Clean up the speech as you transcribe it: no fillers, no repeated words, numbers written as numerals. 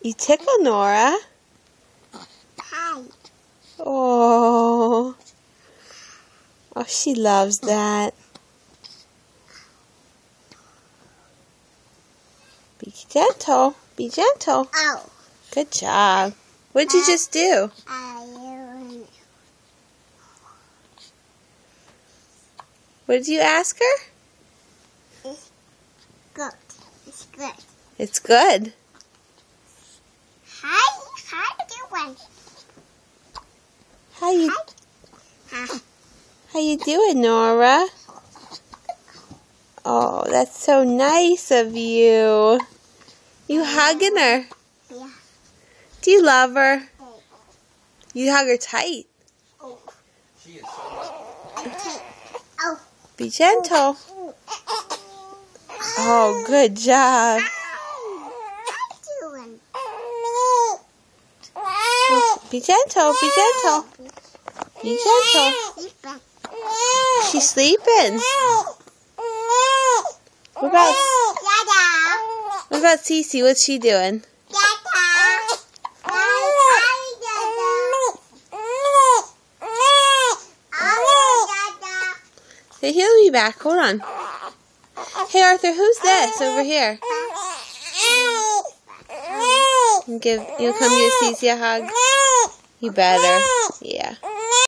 You tickle Nora. Hi. Oh. Oh, she loves that. Be gentle. Be gentle. Oh. Good job. What did you just do? What did you ask her? It's good. It's good. It's good. How you doing? How you doing, Nora? Oh, that's so nice of you. You hugging her? Yeah. Do you love her? You hug her tight. Oh. She is so Oh. Be gentle. Oh, good job. How you doing? Be gentle. Be gentle. Be gentle. She's sleeping. What about Cece? What's she doing? Hey, he'll be back. Hold on. Hey, Arthur, who's this over here? You'll come give Cece a hug? You better. Yeah.